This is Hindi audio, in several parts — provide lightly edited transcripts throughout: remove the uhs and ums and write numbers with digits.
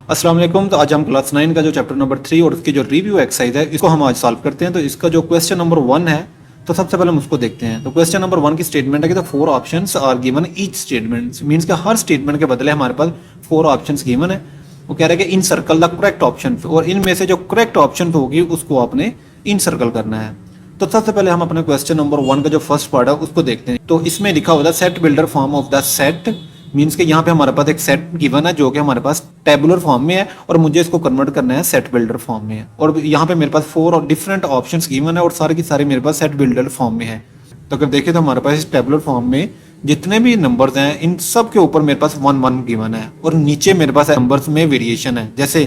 अस्सलाम वालेकुम। तो आज हम क्लास 9 का जो चैप्टर नंबर 3 और उसकी जो रिव्यू एक्सरसाइज है इसको हम आज सॉल्व करते हैं। तो इसका जो क्वेश्चन नंबर 1 है तो सबसे पहले हम उसको देखते हैं। तो क्वेश्चन नंबर 1 की स्टेटमेंट है कि the 4 options are given each statement, means कि हर स्टेटमेंट के बदले हमारे पास 4 ऑप्शंस गिवन है। वो कह रहे हैं कि इन सर्कल द करेक्ट ऑप्शन, और इनमें से जो करेक्ट ऑप्शन होगी उसको आपने इन सर्कल करना है। तो सबसे पहले हम अपने क्वेश्चन नंबर 1 का जो फर्स्ट पार्ट है उसको देखते हैं। तो इसमें लिखा हुआ है set builder form of the set, means कि यहाँ पे हमारे पास एक सेट गिवन है जो कि हमारे पास टेबुलर फॉर्म में है और मुझे इसको कन्वर्ट करना है सेट बिल्डर फॉर्म में। और यहाँ पे मेरे पास 4 डिफरेंट ऑप्शंस गिवन है और सारे की सारे मेरे पास सेट बिल्डर फॉर्म में है। तो अगर देखें तो हमारे पास इस टेबुलर फॉर्म में जितने भी नंबर्स हैं इन सब के ऊपर मेरे पास 1 1 गिवन है और नीचे मेरे पास नंबर्स में वेरिएशन है। जैसे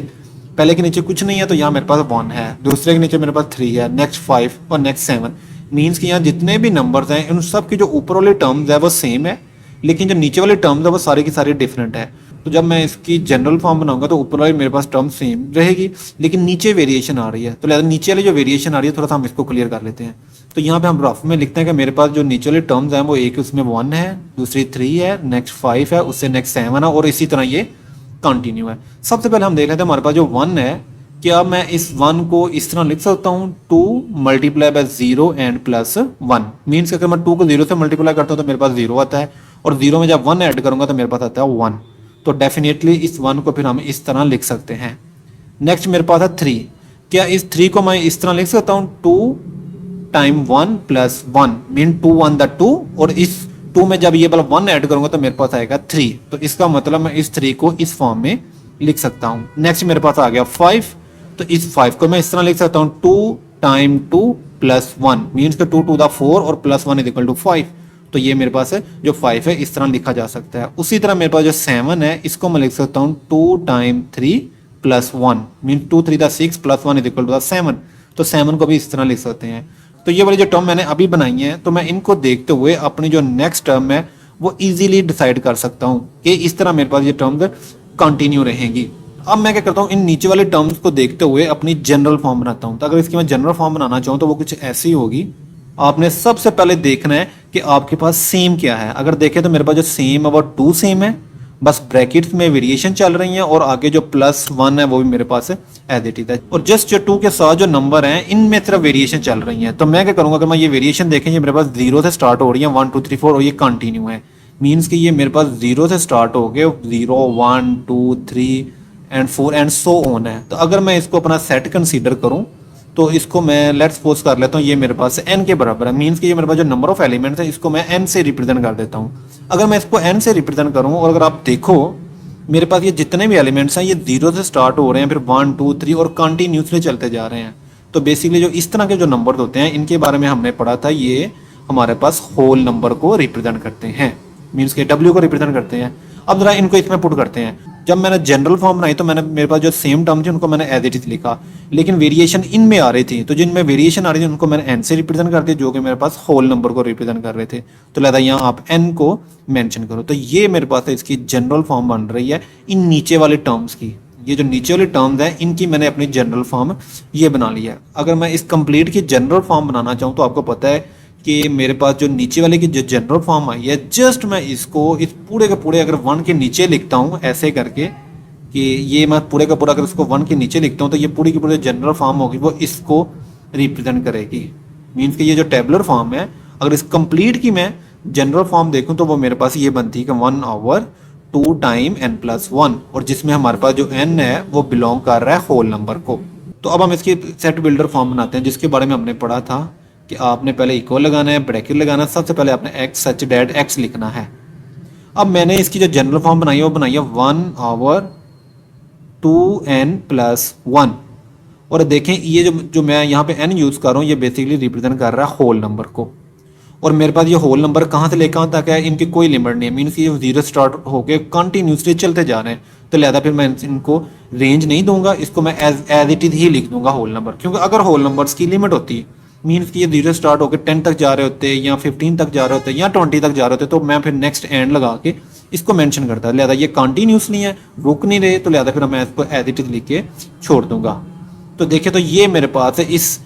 पहले के नीचे कुछ नहीं है तो यहाँ मेरे पास 1 है, दूसरे के नीचे मेरे पास 3 है, नेक्स्ट 5 और नेक्स्ट 7। मीन्स कि यहाँ जितने भी नंबर्स हैं उन सब की जो ऊपर वाले टर्म्स है वो सेम है, लेकिन जो नीचे वाले टर्म्स है वो सारे की सारी डिफरेंट है। तो जब मैं इसकी जनरल फॉर्म बनाऊंगा तो ऊपर वाली मेरे पास टर्म सेम रहेगी, लेकिन नीचे वेरिएशन आ रही है। तो लिहाजा नीचे वाली जो वेरिएशन आ रही है थोड़ा सा हम इसको क्लियर कर लेते हैं। तो यहाँ पे हम रफ में लिखते हैं कि मेरे पास जो नीचे वाले टर्म्स हैं वो एक उसमें 1 है, दूसरी 3 है, नेक्स्ट 5 है, उससे नेक्स्ट 7 है और इसी तरह ये कंटिन्यू है। सबसे पहले हम देख लेते हैं हमारे पास जो 1 है, क्या मैं इस 1 को इस तरह लिख सकता हूँ 2 multiply by 0 and plus 1। Means अगर मैं 2 को 0 से मल्टीप्लाई करता हूँ तो मेरे पास 0 आता है और 0 में जब 1 ऐड करूंगा तो मेरे पास आता है 1। तो डेफिनेटली इस 1 को फिर हम इस तरह लिख सकते हैं। नेक्स्ट मेरे पास है 3, क्या इस 3 को मैं इस तरह लिख सकता हूँ 2 टाइम 1 प्लस 1 मीन 2 1 द 2, और इस 2 में जब ये वाला 1 ऐड करूंगा तो मेरे पास आएगा 3। तो इसका मतलब मैं इस 3 को इस फॉर्म में लिख सकता हूँ। नेक्स्ट मेरे पास आ गया 5, तो इस 5 को मैं इस तरह लिख सकता हूँ 2 टाइम 2 प्लस 1 मीन्स के 2 टू द 4 और प्लस 1 इज इक्वल टू 5। तो ये मेरे पास है जो 5 है इस तरह लिखा जा सकता है। उसी तरह मेरे पास जो 7 है इसको मैं लिख सकता हूँ 2 time 3 plus 1 mean 2 3 the 6 plus 1 is equal to the 7। तो 7 को भी इस तरह लिख सकते हैं। तो ये वाली जो टर्म मैंने अभी बनाई है तो मैं इनको देखते हुए अपनी जो नेक्स्ट टर्म है वो इजीली डिसाइड कर सकता हूँ कि इस तरह मेरे पास ये टर्म्स कंटिन्यू रहेंगी। अब मैं क्या करता हूँ, इन नीचे वाले टर्म्स को देखते हुए अपनी जनरल फॉर्म बनाता हूँ। तो अगर इसकी मैं जनरल फॉर्म बनाना चाहूँ तो वो कुछ ऐसी होगी। आपने सबसे पहले देखना है कि आपके पास सेम क्या है। अगर देखें तो मेरे पास जो सेम है वो 2 सेम है, बस ब्रैकेट्स में वेरिएशन चल रही है और आगे जो प्लस 1 है वो भी मेरे पास एज इट इज है। और जस्ट जो 2 के साथ जो नंबर हैं इनमें सिर्फ वेरिएशन चल रही है। तो मैं क्या करूंगा, अगर मैं ये वेरिएशन देखें, ये मेरे पास 0 से स्टार्ट हो रही है 1 2 3 4 और ये कंटिन्यू है। मीन्स कि ये मेरे पास 0 से स्टार्ट हो गए 0 1 2 3 एंड 4 एंड सो ऑन है। तो अगर मैं इसको अपना सेट कंसीडर करूं तो इसको मैं लेट्स सपोज कर लेता हूं ये मेरे पास n के बराबर है। मींस कि ये मेरे पास जो नंबर ऑफ एलिमेंट्स है इसको मैं n से रिप्रेजेंट कर देता हूं। अगर मैं इसको n से रिप्रेजेंट करूं और अगर आप देखो मेरे पास ये जितने भी एलिमेंट्स हैं ये 0 से स्टार्ट हो रहे हैं, फिर 1 2 3 और कंटिन्यूसली चलते जा रहे हैं। तो बेसिकली जो इस तरह के जो नंबर होते हैं इनके बारे में हमने पढ़ा था, ये हमारे पास होल नंबर को रिप्रेजेंट करते हैं, मीन्स के w को रिप्रेजेंट करते हैं। अब जरा इनको इसमें पुट करते हैं। जब मैंने जनरल फॉर्म बनाई तो मैंने मेरे पास जो सेम टर्म थे उनको मैंने एज इट इज लिखा, लेकिन वेरिएशन इनमें आ रही थी। तो जिनमें वेरिएशन आ रही थी उनको मैंने n से रिप्रेजेंट कर दिया जो कि मेरे पास होल नंबर को रिप्रेजेंट कर रहे थे। तो लिहाजा यहाँ आप n को मेंशन करो। तो ये मेरे पास इसकी जनरल फॉर्म बन रही है इन नीचे वाले टर्म्स की। ये जो नीचे वाले टर्म्स हैं इनकी मैंने अपनी जनरल फॉर्म ये बना लिया। अगर मैं इस कंप्लीट की जनरल फॉर्म बनाना चाहूँ तो आपको पता है कि मेरे पास जो नीचे वाले की जो जनरल फॉर्म आई है, जस्ट मैं इसको इस पूरे के पूरे अगर 1 के नीचे लिखता हूँ ऐसे करके कि ये मैं पूरे का पूरा अगर इसको 1 के नीचे लिखता हूँ तो ये पूरी की पूरी जनरल फॉर्म होगी वो इसको रिप्रेजेंट करेगी। मीन्स कि ये जो टेबुलर फॉर्म है अगर इस कंप्लीट की मैं जनरल फॉर्म देखूँ तो वो मेरे पास ये बनती है कि 1/2 टाइम n प्लस 1, और जिसमें हमारे पास जो n है वो बिलोंग कर रहा है होल नंबर को। तो अब हम इसकी सेट बिल्डर फॉर्म बनाते हैं जिसके बारे में हमने पढ़ा था कि आपने पहले इक्वल लगाना है, ब्रैकेट लगाना है, सबसे पहले आपने x सच डेट x लिखना है। अब मैंने इसकी जो जनरल फॉर्म बनाई है वो बनाई है 1/2n प्लस 1, और देखें ये जो मैं यहाँ पे n यूज़ कर रहा हूँ ये बेसिकली रिप्रेजेंट कर रहा है होल नंबर को। और मेरे पास ये होल नंबर कहाँ से लेकर कहाँ तक है इनकी कोई लिमिट नहीं है। मीन्स ये 0 स्टार्ट होकर कंटिन्यूसली चलते जा रहे हैं। तो लिहाजा फिर मैं इनको रेंज नहीं दूंगा, इसको मैं एज इट इज ही लिख दूंगा होल नंबर। क्योंकि अगर होल नंबर्स की लिमिट होती मीन्स कि ये 0 स्टार्ट होकर 10 तक जा रहे होते या 15 तक जा रहे होते या 20 तक जा रहे होते तो मैं फिर नेक्स्ट एंड लगा के इसको मेंशन करता। लिहाजा ये कंटिन्यूसली है, रुक नहीं रहे, तो लिहाजा फिर मैं इसको एज इट इज लिख के छोड़ दूंगा। तो देखिए तो ये मेरे पास है इस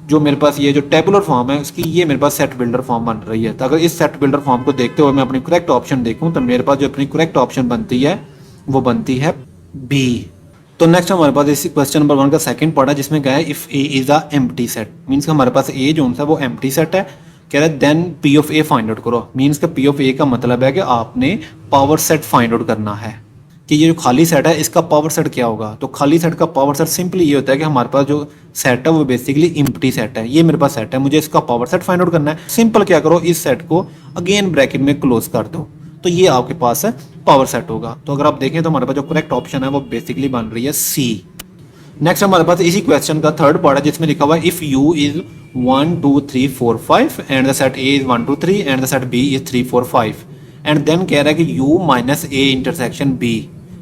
जो मेरे पास ये जो टेबुलर फॉर्म है उसकी ये मेरे पास सेट बिल्डर फॉर्म बन रही है। तो अगर इस सेट बिल्डर फॉर्म को देखते हुए मैं अपनी करेक्ट ऑप्शन देखूं तो मेरे पास जो अपनी करेक्ट ऑप्शन बनती है वो बनती है बी। तो नेक्स्ट हमारे पास इसी क्वेश्चन नंबर 1 का सेकंड पार्ट है जिसमें क्या है, if A is a empty set, means हमारे पास ए जो है वो एम्प्टी सेट है। कह रहा है then P of A find out करो, मींस का पी ऑफ ए का मतलब है कि आपने पावर सेट फाइंड आउट करना है कि ये जो खाली सेट है इसका पावर सेट क्या होगा। तो खाली सेट का पावर सेट सिंपली ये होता है कि हमारे पास जो सेट है वो बेसिकली एम्प्टी सेट है। ये मेरे पास सेट है, मुझे इसका पावर सेट फाइंड आउट करना है। सिंपल क्या करो, इस सेट को अगेन ब्रैकेट में क्लोज कर दो, तो ये आपके पास है पावर सेट होगा। तो अगर आप देखें तो हमारे पास जो करेक्ट ऑप्शन है वो बेसिकली बन रही है सी। नेक्स्ट हमारे पास इसी क्वेश्चन का थर्ड पार्ट है जिसमें लिखा हुआ है if U is 1 2 3 4 5 and the set A is 1 2 3 and the set B is 3 4 5 and then कह रहा है कि u minus A intersection B,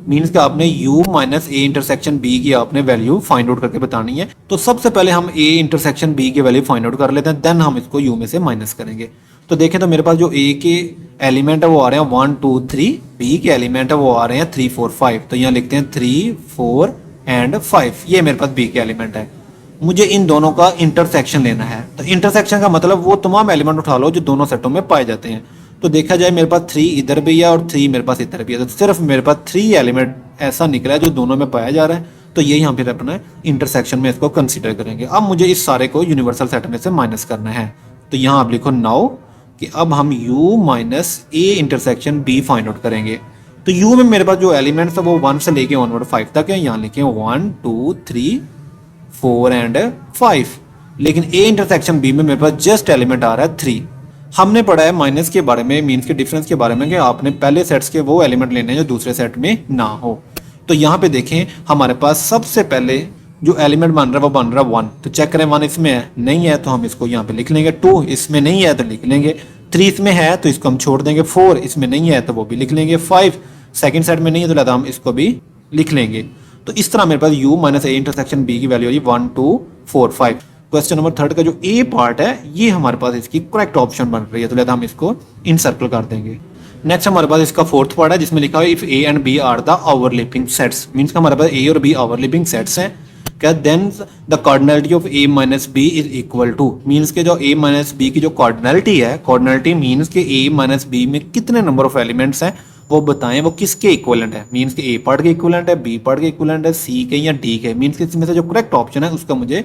means कि आपने u minus A intersection B की आपने वैल्यू फाइंड आउट करके बतानी है। तो सबसे पहले हम a इंटरसेक्शन b की वैल्यू फाइंड आउट कर लेते हैं, देन हम इसको u में से माइनस करेंगे। तो देखें तो मेरे पास जो a के एलिमेंट है वो आ रहे हैं 1 2 3, b के एलिमेंट है वो आ रहे हैं 3 4 5। तो यहाँ लिखते हैं 3 4 एंड 5, ये मेरे पास b के एलिमेंट है। मुझे इन दोनों का इंटरसेक्शन लेना है। तो इंटरसेक्शन का मतलब वो तमाम एलिमेंट उठा लो जो दोनों सेटों में पाए जाते हैं। तो देखा जाए मेरे पास 3 इधर भी है और 3 मेरे पास इधर भी है, तो सिर्फ मेरे पास 3 एलिमेंट ऐसा निकला है जो दोनों में पाया जा रहा है। तो ये यहाँ फिर अपना इंटरसेक्शन में इसको कंसीडर करेंगे। अब मुझे इस सारे को यूनिवर्सल सेट में से माइनस करना है। तो यहाँ आप लिखो नाउ कि अब हम u minus A intersection b find out करेंगे। तो u में मेरे पास जो एलिमेंट्स है वो 1 से लेके ऑनवर्ड 5 तक है। यहाँ लिखे 1 2 3 4 एंड 5, लेकिन a इंटरसेक्शन b में मेरे पास जस्ट एलिमेंट आ रहा है 3। हमने पढ़ा है माइनस के बारे में, मीन्स के डिफरेंस के बारे में, कि आपने पहले सेट्स के वो एलिमेंट लेने हैं जो दूसरे सेट में ना हो। तो यहाँ पे देखें हमारे पास सबसे पहले जो एलिमेंट बन रहा है वो बन रहा है 1। तो चेक करें 1 इसमें है, नहीं है तो हम इसको यहाँ पे लिख लेंगे। 2 इसमें नहीं है तो लिख लेंगे। 3 इसमें है तो इसको हम छोड़ देंगे। 4 इसमें नहीं है तो वो भी लिख लेंगे। 5 सेकंड सेट में नहीं है तो लिहाजा हम इसको भी लिख लेंगे। तो इस तरह मेरे पास u minus A intersection b की वैल्यू है 1 2 4 5। क्वेश्चन नंबर थर्ड का जो ए पार्ट है ये हमारे पास इसकी करेक्ट ऑप्शन बन रही है, तो लिहाजा हम इसको इनसर्कल कर देंगे। नेक्स्ट हमारे पास इसका फोर्थ पार्ट है जिसमें लिखा हुआ है if A and B are the overlapping sets, means हमारे पास ए और बी ओवरलैपिंग सेट्स हैं। क्या then the cardinality of A minus B is equal to, means के जो ए माइनस बी की जो कार्डिनलिटी है, कार्डिनलिटी मींस के ए माइनस बी में कितने नंबर ऑफ एलिमेंट्स हैं वो बताएं वो किसके इक्विवेलेंट है। मींस के ए पार्ट के इक्विवेलेंट है, बी पार्ट के इक्विवेलेंट है, सी के या डी के। मींस के इसमें से जो करेक्ट ऑप्शन है उसका मुझे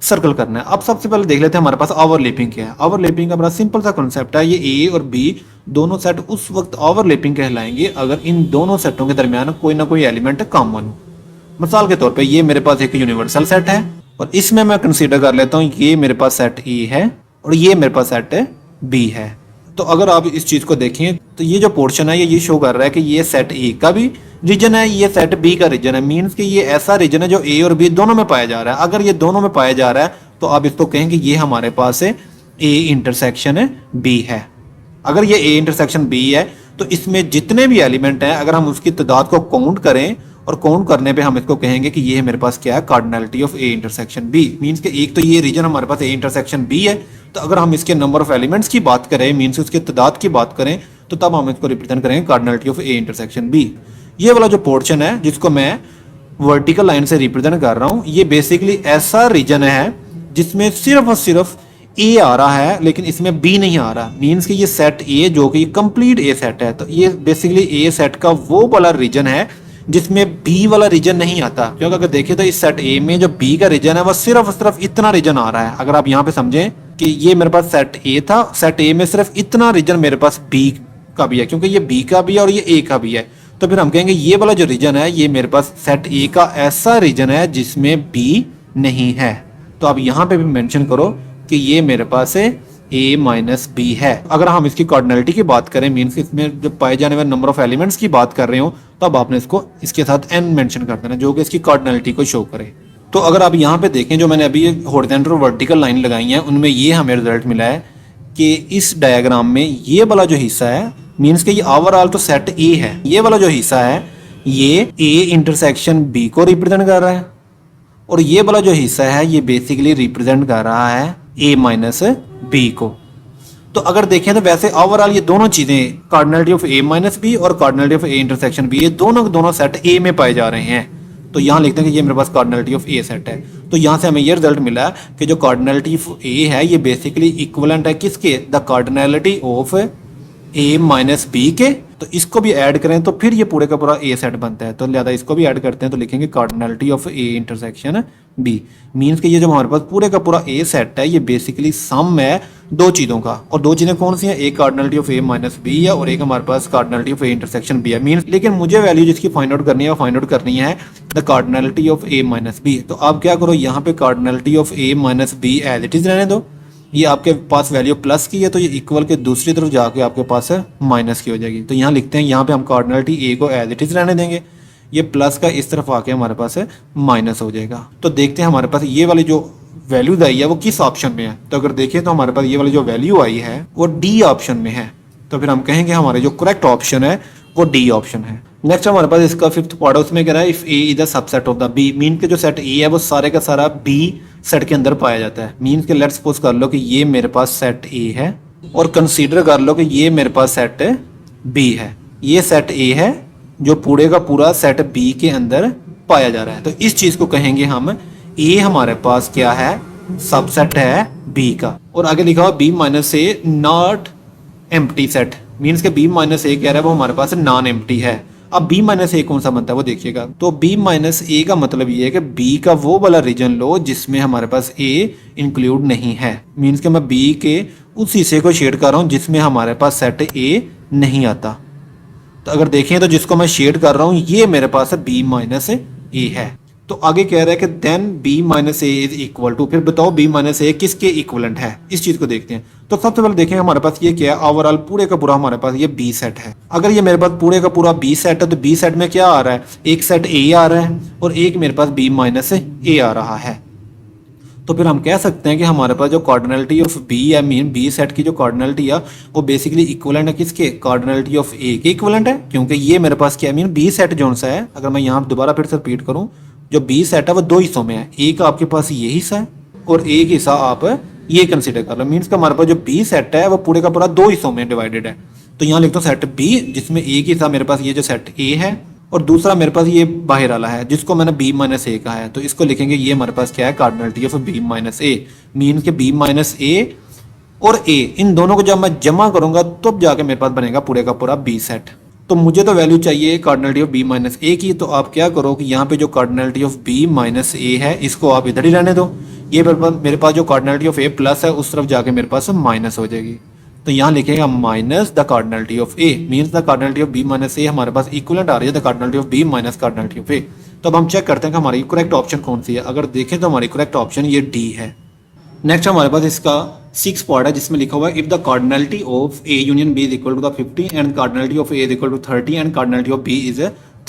सर्कल करना है। अब सबसे पहले देख लेते हैं हमारे पास ओवरलैपिंग क्या है। ओवरलैपिंग का बड़ा सिंपल सा कॉन्सेप्ट है, ये ए और बी दोनों सेट उस वक्त ओवरलैपिंग कहलाएंगे अगर इन दोनों सेटों के दरमियान कोई ना कोई एलिमेंट कॉमन हो। मिसाल के तौर पे ये मेरे पास एक यूनिवर्सल सेट है और इसमें मैं कंसीडर कर लेता हूँ ये मेरे पास सेट ए है और ये मेरे पास सेट बी है। तो अगर आप इस चीज को देखें तो ये जो पोर्शन है ये शो कर रहा है कि ये सेट ए का भी रीजन है, ये सेट बी का रीजन है। मींस कि ये ऐसा रीजन है जो ए और बी दोनों में पाया जा रहा है। अगर ये दोनों में पाया जा रहा है तो आप इसको कहेंगे ये हमारे पास है ए इंटरसेक्शन बी है। अगर ये ए इंटरसेक्शन बी है तो इसमें जितने भी एलिमेंट हैं अगर हम उसकी तादाद को काउंट करें और काउंट करने पे हम इसको कहेंगे कि ये मेरे पास क्या है, cardinality of A intersection B. Means कि एक तो ये रीजन हमारे पास ए इंटरसेक्शन बी है, तो अगर हम इसके नंबर ऑफ एलिमेंट्स की बात करें, मींस उसके तादाद की बात करें, तो तब हम इसको रिप्रेजेंट करेंगे cardinality of A intersection B. ये वाला जो पोर्शन है जिसको मैं वर्टिकल लाइन से रिप्रेजेंट कर रहा हूँ, ये बेसिकली ऐसा रीजन है जिसमें सिर्फ और सिर्फ ए आ रहा है लेकिन इसमें बी नहीं आ रहा। मींस कि ये सेट ए जो कि कंप्लीट ए सेट है, तो ये बेसिकली ए सेट का वो वाला रीजन है जिसमें बी वाला रीजन नहीं आता। क्योंकि अगर देखें तो इस सेट ए में जो बी का रीजन है वो सिर्फ और सिर्फ इतना रीजन आ रहा है। अगर आप यहाँ पे समझें कि ये मेरे पास सेट ए था, सेट ए में सिर्फ इतना रीजन मेरे पास बी का भी है, क्योंकि ये बी का भी है और ये ए का भी है। तो फिर हम कहेंगे ये वाला जो रीजन है ये मेरे पास सेट ए का ऐसा रीजन है जिसमें बी नहीं है। तो आप यहाँ पे भी मेंशन करो कि ये मेरे पास है ए माइनस बी है। अगर हम इसकी कार्डिनलिटी की बात करें, मीन्स इसमें जब पाए जाने वाले नंबर ऑफ एलिमेंट्स की बात कर रहे हो, तब आपने इसको इसके साथ एन मेंशन कर देना जो कि इसकी कार्डिनलिटी को शो करे। तो अगर आप यहाँ पे देखें जो मैंने अभी हॉरिजॉन्टल और वर्टिकल लाइन लगाई है उनमें ये हमें रिजल्ट मिला है कि इस डायग्राम में ये वाला जो हिस्सा है, मीन्स कि ये ओवरऑल तो सेट ए है, ये वाला जो हिस्सा है ये ए इंटरसेक्शन बी को रिप्रेजेंट कर रहा है और ये वाला जो हिस्सा है ये बेसिकली रिप्रेजेंट कर रहा है ए माइनस बी को। तो अगर देखें तो वैसे ओवरऑल ये दोनों चीजें cardinality of A minus B और cardinality of A intersection B, ये दोनों सेट ए में पाए जा रहे हैं। तो यहाँ लिखते हैं कि ये मेरे पास कार्डिनलिटी ऑफ ए सेट है। तो यहाँ से हमें ये रिजल्ट मिला कि जो कार्डिनलिटी ऑफ ए है ये बेसिकली इक्विवेलेंट है किसके, the cardinality of A minus B के तो इसको भी ऐड करें तो फिर ये पूरे का पूरा ए सेट बनता है। तो लिहाजा इसको भी ऐड करते हैं तो लिखेंगे cardinality of A intersection B. Means कि ये जो हमारे पास पूरे का पूरा ए सेट है ये बेसिकली सम है दो चीज़ों का, और दो चीज़ें कौन सी हैं, एक cardinality of A minus B है और एक हमारे पास cardinality of A intersection B है। मीन्स लेकिन मुझे वैल्यू जिसकी फाइंड आउट करनी है वो फाइंड आउट करनी है the cardinality of A minus B. तो आप क्या करो, यहाँ पे cardinality of A minus B as it is रहने दो। ये आपके पास वैल्यू प्लस की है तो ये इक्वल के दूसरी तरफ जाके आपके पास माइनस की हो जाएगी। तो यहाँ लिखते हैं, यहाँ पे हम कार्डिनलिटी ए को एज इट इज रहने देंगे, ये प्लस का इस तरफ आके हमारे पास माइनस हो जाएगा। तो देखते हैं हमारे पास ये वाली जो वैल्यूज आई है वो किस ऑप्शन में है। तो अगर देखें तो हमारे पास ये वाली जो वैल्यू आई है वो डी ऑप्शन में है। तो फिर हम कहेंगे हमारे जो करेक्ट ऑप्शन है वो डी ऑप्शन है। नेक्स्ट हमारे पास इसका फिफ्थ पार्ट है, उसमें कह रहा है if A is the subset of the B. Mean के जो सेट ए है वो सारे का सारा बी सेट के अंदर पाया जाता है। मीन के लेट्स सपोज कर लो कि ये मेरे पास सेट ए है और कंसीडर कर लो कि ये मेरे पास सेट बी है। ये सेट ए है जो पूरे का पूरा सेट बी के अंदर पाया जा रहा है। तो इस चीज को कहेंगे हम ए हमारे पास क्या है, सबसेट है बी का। और आगे लिखा हुआ B minus A not empty set. Means के बी माइनस ए कह रहा है वो हमारे पास नॉन एम्प्टी है। अब बी माइनस ए कौन सा बनता है वो देखिएगा। तो बी माइनस ए का मतलब ये है कि बी का वो वाला रीजन लो जिसमें हमारे पास ए इंक्लूड नहीं है। मीन्स के मैं बी के उस हिस्से को शेड कर रहा हूँ जिसमें हमारे पास सेट ए नहीं आता। तो अगर देखें तो जिसको मैं शेड कर रहा हूँ ये मेरे पास है बी माइनस ए है। तो आगे कह रहा है कि then B minus A is equal to, फिर बताओ बी माइनस ए किसके इक्वलेंट है, इस चीज को देखते हैं। तो सबसे पहले देखें हमारे पास ये क्या है, ओवरऑल पूरे का पूरा हमारे पास ये बी सेट है। अगर ये मेरे पास पूरे का पूरा बी सेट है तो बी सेट में क्या आ रहा है, एक सेट ए आ रहा है और एक मेरे पास बी माइनस ए आ रहा है। तो फिर हम कह सकते हैं कि हमारे पास जो कार्डिनलिटी ऑफ बी है, मीन बी सेट की जो कार्डिनलिटी है वो बेसिकली इक्वलेंट है किसके, कार्डिनलिटी ऑफ ए के इक्वलेंट है। क्योंकि ये मेरे पास क्या है, मीन बी सेट जो सा है, अगर मैं यहाँ दोबारा फिर से रिपीट करूँ, जो बी सेट है वो दो हिस्सों में है। एक आपके पास ये हिस्सा है और एक हिस्सा आप ये कंसीडर कर लो। मीन्स का हमारे पास जो बी सेट है वो पूरे का पूरा दो हिस्सों में डिवाइडेड है। तो यहाँ लिखता हूँ सेट बी जिसमें एक हिस्सा मेरे पास ये जो सेट ए है और दूसरा मेरे पास ये बाहर वाला है जिसको मैंने बी माइनस ए कहा है। तो इसको लिखेंगे ये हमारे पास क्या है, cardinality of B minus A. Mean के बी माइनस ए और ए इन दोनों को जब मैं जमा करूंगा तब जाके मेरे पास बनेगा पूरे का पूरा बी सेट। तो मुझे तो वैल्यू चाहिए कार्डिनलिटी ऑफ बी माइनस ए की। तो आप क्या करो कि यहाँ पे जो कार्डिनलिटी ऑफ बी माइनस ए है इसको आप इधर ही रहने दो। ये मेरे पास जो कार्डिनलिटी ऑफ ए प्लस है उस तरफ जाके मेरे पास माइनस हो जाएगी। तो यहाँ लिखेगा minus the cardinality of A. Means the cardinality of B minus A हमारे पास इक्वलेंट आ रही है the cardinality of B minus cardinality of A. तो अब हम चेक करते हैं कि हमारी करेक्ट ऑप्शन कौन सी है। अगर देखें तो हमारी करेक्ट ऑप्शन ये डी है। नेक्स्ट हमारे पास इसका सिक्स पार्ट है जिसमें लिखा हुआ है if the cardinality of A union B is equal to the 50 and cardinality of A is equal to 30 and cardinality of B is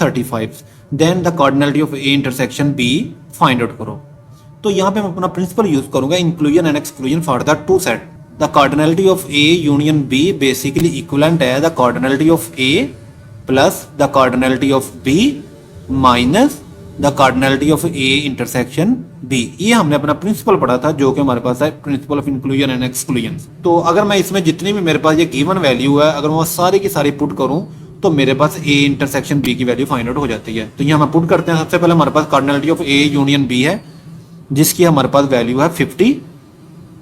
35 then the cardinality of A intersection B find out करो। तो यहाँ पे मैं अपना प्रिंसिपल यूज करूंगा inclusion and exclusion for the two set. The cardinality of A union B basically equivalent है the cardinality of A plus the cardinality of B minus the cardinality of A intersection B. ये हमने अपना प्रिंसिपल पढ़ा था जो कि हमारे पास है principle of inclusion and exclusion. तो अगर मैं इसमें जितनी भी मेरे पास ये गिवन वैल्यू है अगर मैं सारी की सारी पुट करूं तो मेरे पास ए इंटरसेक्शन बी की वैल्यू फाइंड आउट हो जाती है। तो यहाँ हम पुट करते हैं। सबसे पहले हमारे पास cardinality of A union B है जिसकी हमारे पास वैल्यू है 50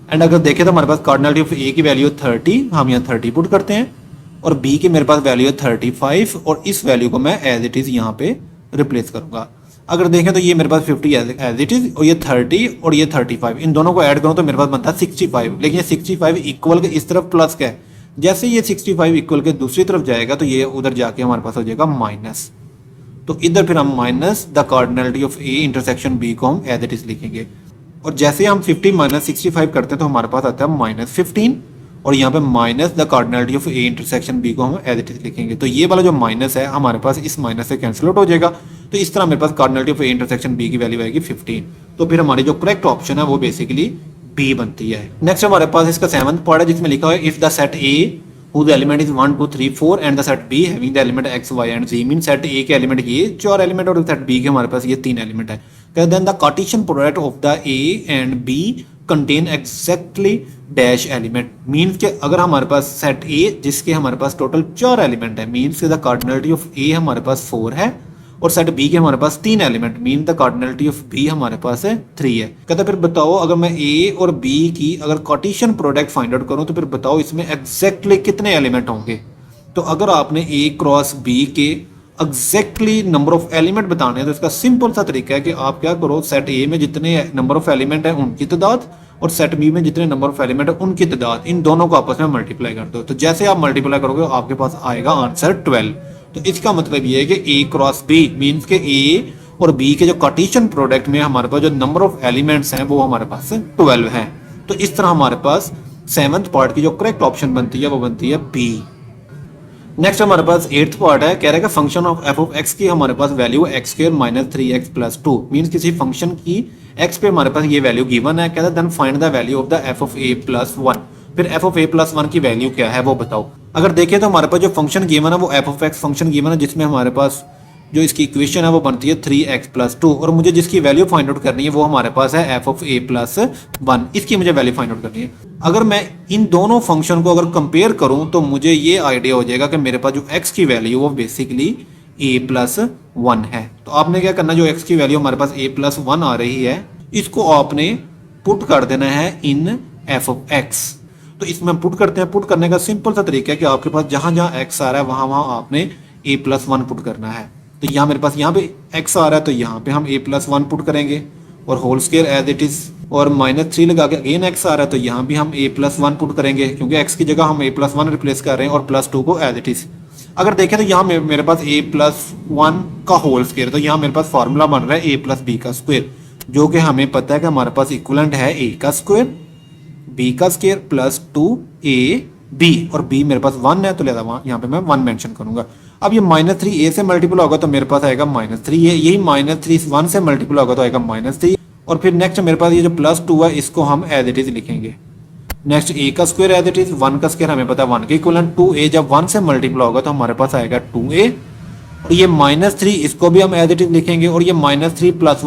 एंड अगर देखें तो हमारे पास कार्डिनलिटी ऑफ ए की वैल्यू 30, हम यहाँ 30 पुट करते हैं और बी की मेरे पास वैल्यू है 35 और इस वैल्यू को मैं एज इट इज यहाँ पे रिप्लेस करूंगा। अगर देखें तो ये मेरे पास 50 एज इट इज और ये 30 और ये 35, इन दोनों को ऐड करूं तो मेरे पास बनता है 65। लेकिन ये 65 इक्वल के इस तरफ प्लस का है, जैसे ये 65 इक्वल के दूसरी तरफ जाएगा तो ये उधर जाके हमारे पास हो जाएगा माइनस। तो इधर फिर हम minus the cardinality of A intersection B को हम एज इट इज लिखेंगे और जैसे हम 50 माइनस 65 करते हैं तो हमारे पास आता है माइनस 15 और यहाँ पे minus the cardinality of A intersection B को हम एज इट इज लिखेंगे। तो ये वाला जो माइनस है हमारे पास इस माइनस से कैंसिल आउट हो जाएगा। तो इस तरह मेरे पास cardinality of A intersection B की वैल्यू आएगी 15। तो फिर हमारी जो करेक्ट ऑप्शन है वो बेसिकली बी बनती है। नेक्स्ट हमारे पास इसका 7th पार्ट है जिसमें लिखा हुआ है if the set A whose element is 1 2 3 4 and the set B having the element x y and z means set A के एलिमेंट ये 4 एलिमेंट और सेट B के हमारे पास ये 3 एलिमेंट है। Then the Cartesian product of the A and B contain exactly dash element. Means के अगर हमारे पास सेट A जिसके हमारे पास टोटल 4 एलिमेंट है, मीन्स के द कार्डिनलिटी ऑफ A हमारे पास 4 है और सेट बी के हमारे पास 3 element, mean the cardinality of B हमारे पास है 3 है। कहता फिर बताओ अगर मैं ए और बी की अगर कार्टेशियन प्रोडक्ट फाइंड आउट करूं तो फिर बताओ इसमें एग्जैक्टली कितने एलिमेंट होंगे। तो अगर आपने ए क्रॉस बी के एग्जैक्टली नंबर ऑफ एलिमेंट बताने हैं तो इसका सिंपल सा तरीका है कि आप क्या करो, सेट ए में जितने नंबर ऑफ एलिमेंट है उनकी तादाद और सेट बी में जितने नंबर ऑफ एलिमेंट है उनकी तादाद, इन दोनों को आपस में मल्टीप्लाई कर दो। तो जैसे आप मल्टीप्लाई करोगे आपके पास आएगा आंसर 12। तो इसका मतलब ये है कि ए क्रॉस बी मीन्स के ए और बी के जो कार्टेशियन प्रोडक्ट में हमारे पास जो नंबर ऑफ एलिमेंट्स हैं वो हमारे पास 12 है। तो इस तरह हमारे पास 7th पार्ट की जो करेक्ट ऑप्शन बनती है वो बनती है बी। नेक्स्ट हमारे पास 8th पार्ट है, कह रहा है कि function of F of X की हमारे पास value X square minus 3x plus 2 means किसी फंक्शन की एक्स पे हमारे पास ये वैल्यू गिवन है, कहता है then find the value of the F of A plus 1। फिर एफ ऑफ ए प्लस 1 की वैल्यू क्या है वो बताओ। अगर देखें तो हमारे पास जो फंक्शन गिवन है वो F of x function given है, जिसमें हमारे पास जो इसकी इक्वेशन है वो बनती है 3x प्लस 2 और मुझे जिसकी वैल्यू फाइंड आउट करनी है वो हमारे पास है एफ ऑफ ए प्लस 1, इसकी मुझे वैल्यू फाइंड आउट करनी है। अगर मैं इन दोनों फंक्शन को अगर कंपेयर करूं तो मुझे ये आइडिया हो जाएगा कि मेरे पास जो x की वैल्यू वो बेसिकली a प्लस 1 है। तो आपने क्या करना, जो x की वैल्यू हमारे पास a प्लस 1 आ रही है इसको आपने पुट कर देना है इन एफ ऑफ एक्स। तो इसमें पुट करते हैं, पुट करने का सिंपल सा तरीका है कि आपके पास जहां जहां x आ रहा है वहां वहां आपने a प्लस 1 पुट करना है। तो यहाँ मेरे पास यहाँ पे x आ रहा है तो यहाँ पे हम a प्लस 1 पुट करेंगे और whole square as it is, और -3 लगा के अगेन x आ रहा है तो यहाँ भी हम a प्लस 1 पुट करेंगे क्योंकि x की जगह हम a प्लस 1 रिप्लेस कर रहे हैं और प्लस 2 को एज इट इज। अगर देखें तो यहाँ मेरे पास a प्लस 1 का होल स्क्वायर, तो यहाँ मेरे पास फॉर्मूला बन रहा है a प्लस बी का स्क्वायर, जो कि हमें पता है कि हमारे पास इक्वलेंट है a का स्क्वायर b का स्क्वायर प्लस 2ab और b मेरे पास 1 है तो लिहाजा यहाँ पे मैं 1 मेंशन करूंगा। अब ये -3 a से मल्टीपल होगा तो मेरे पास आएगा -3, यही -3 1 से मल्टीपल होगा तो आएगा -3 और फिर नेक्स्ट मेरे पास ये जो +2 है इसको हम एज इट इज लिखेंगे। नेक्स्ट a का स्क्वायर एज इट इज, 1 का स्क्वायर हमें पता है 1 के इक्वलेंट, 2a जब 1 से मल्टीपल होगा तो हमारे पास आएगा 2a और ये -3 इसको भी हम एज इट इज लिखेंगे और ये -3 plus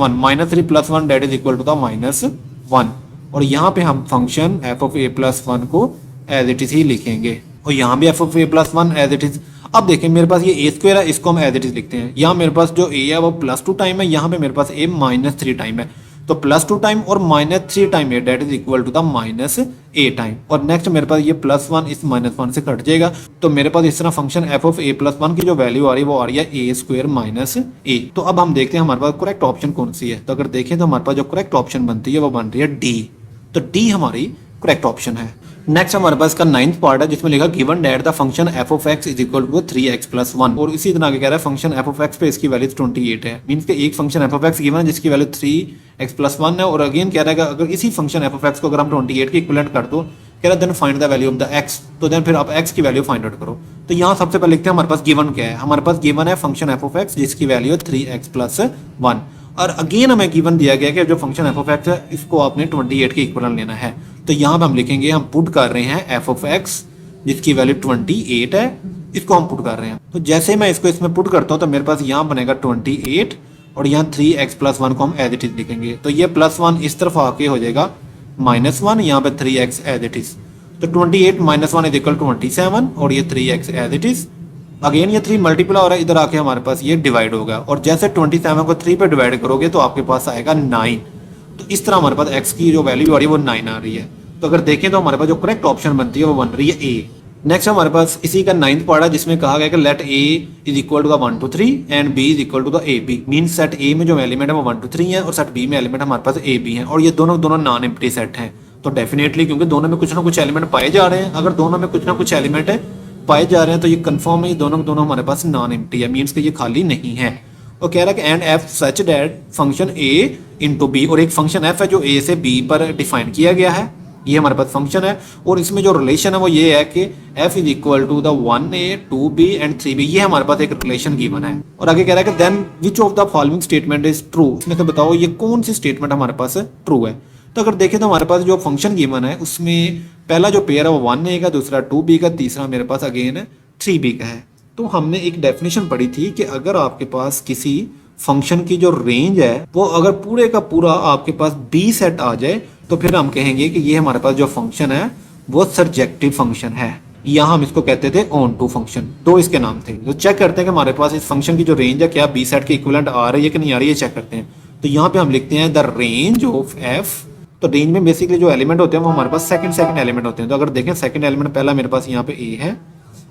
1 that is equal to the -1 और यहाँ पे हम function F of A plus 1 को एज इट इज ही लिखेंगे और यहाँ भी F of A plus 1 as it is. अब देखें मेरे पास ये ए स्क्वायर है इसको हम एज इट इज लिखते हैं, यहाँ मेरे पास जो ए है वो +2 टाइम है, यहाँ पे मेरे पास ए -3 टाइम है तो +2 टाइम और -3 time A that is equal to the -a time और नेक्स्ट मेरे पास ये +1 इस -1 से कट जाएगा तो मेरे पास इस तरह function F of A plus 1 की जो वैल्यू आ रही है वो आ रही है a स्क्वायर माइनस a। तो अब हम देखते हैं हमारे पास करेक्ट ऑप्शन कौन सी है। तो अगर देखें तो हमारे पास जो करेक्ट ऑप्शन बनती है वो बन रही है डी, तो डी हमारी करेक्ट ऑप्शन है। नेक्स्ट हमारे पास का 9th पार्ट है जिसमें लिखा given that the function F of X is equal to 3x plus 1 और इसी तरह कह रहा है फंक्शन एफ ऑफ एक्स पे इसकी वैल्यू 28 है, मींस के एक function F of x given है जिसकी वैल्यू 3x प्लस 1 है और अगेन कह रहा है अगर इसी फंक्शन एफ ऑफ एक्स को अगर हम 28 के इक्विवेलेंट कर दो कह रहा है then find the value of the X, तो देन फिर आप एक्स की वैल्यू फाइंड आउट करो। तो यहाँ सबसे पहले लिखते हैं हमारे पास गिवन क्या है, हमारे पास गिवन है फंक्शन एफ ऑफ एक्स जिसकी वैल्यू है 3x प्लस 1 और अगेन हमें गिवन दिया गया कि जो फंक्शन एफ ऑफ एक्स है इसको आपने 28 के इक्विवेलेंट लेना है। तो यहाँ पे हम लिखेंगे हम पुट कर रहे हैं एफ ऑफ एक्स जिसकी वैल्यू 28 है, इसको हम पुट कर रहे हैं। तो जैसे मैं इसको इसमें पुट करता हूँ तो मेरे पास यहाँ बनेगा 28 और यहाँ 3x प्लस 1 को हम एज इट इज लिखेंगे तो ये +1 इस तरफ आके हो जाएगा -1, यहाँ पे 3x एज इट इज तो 28 - 1 इज इक्वल 27 और ये 3x as it is. Again ये 3 मल्टीप्लाई हो रहा है, इधर आके हमारे पास ये डिवाइड होगा और जैसे 27 को 3 पे डिवाइड करोगे तो आपके पास आएगा 9। तो इस तरह हमारे पास x की जो वैल्यू आ रही है वो 9 आ रही है। तो अगर देखें तो हमारे पास जो करेक्ट ऑप्शन बनती है वो बन रही है ए। नेक्स्ट हमारे पास इसी का 9th पार्ट है जिसमें कहा गया कि let a is equal to the 1 to 3 and b is equal to the a b, means set a में जो एलिमेंट है वो 1 to 3 है और सेट b में एलिमेंट हमारे पास a b है और ये दोनों नॉन एम्प्टी सेट हैं। तो डेफिनेटली क्योंकि दोनों में कुछ ना कुछ एलिमेंट पाए जा रहे हैं, अगर दोनों में कुछ ना कुछ एलिमेंट पाए जा रहे हैं तो ये कंफर्म है ये दोनों हमारे पास नॉन एम्प्टी है, मींस कि ये खाली नहीं है। और कह रहा है कि and F such that function a into B, और एक फंक्शन f है जो a से b पर डिफाइन किया गया है, ये हमारे पास फंक्शन है और इसमें जो रिलेशन है वो ये है कि f is equal to the 1a 2b and 3b, ये हमारे पास एक रिलेशन गिवन है। और आगे कह रहा है कि then which of the following statement is true, इसमें से बताओ ये कौन सी स्टेटमेंट हमारे पास ट्रू है। तो अगर देखें तो हमारे पास जो फंक्शन गिवन है उसमें पहला जो पेयर है वो 1a का, दूसरा 2b का, तीसरा मेरे पास अगेन 3b का है। तो हमने एक डेफिनेशन पढ़ी थी कि अगर आपके पास किसी फंक्शन की जो रेंज है वो अगर पूरे का पूरा आपके पास b सेट आ जाए तो फिर हम कहेंगे कि ये हमारे पास जो फंक्शन है वो सर्जेक्टिव फंक्शन है, यहाँ हम इसको कहते थे ऑन टू फंक्शन, दो इसके नाम थे। तो चेक करते हैं कि हमारे पास इस फंक्शन की जो रेंज है क्या b सेट के इक्विवेलेंट आ रही है कि नहीं आ रही है, चेक करते हैं। तो यहाँ पे हम लिखते हैं द रेंज ऑफ f, तो रेंज में बेसिकली जो एलिमेंट होते हैं वो हमारे पास सेकंड एलिमेंट होते हैं। तो अगर देखें सेकंड एलिमेंट पहला मेरे पास यहाँ पे a है,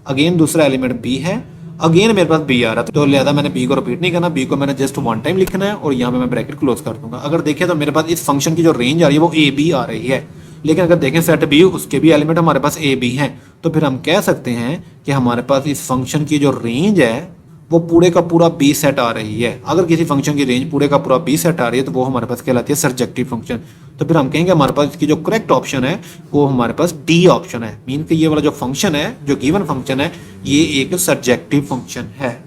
अगेन दूसरा एलिमेंट बी है, अगेन मेरे पास बी आ रहा है, तो लिहाजा मैंने बी को रिपीट नहीं करना, बी को मैंने जस्ट वन टाइम लिखना है और यहाँ पे मैं ब्रैकेट क्लोज कर दूंगा। अगर देखें तो मेरे पास इस फंक्शन की जो रेंज आ रही है वो ए बी आ रही है, लेकिन अगर देखें सेट बी उसके भी एलिमेंट हमारे पास ए बी हैं, तो फिर हम कह सकते हैं कि हमारे पास इस फंक्शन की जो रेंज है वो पूरे का पूरा बी सेट आ रही है। अगर किसी फंक्शन की रेंज पूरे का पूरा बी सेट आ रही है तो वो हमारे पास कहलाती है सर्जेक्टिव फंक्शन। तो फिर हम कहेंगे हमारे पास इसकी जो करेक्ट ऑप्शन है वो हमारे पास डी ऑप्शन है। मीन कि ये वाला जो फंक्शन है, जो गिवन फंक्शन है, ये एक सर्जेक्टिव फंक्शन है।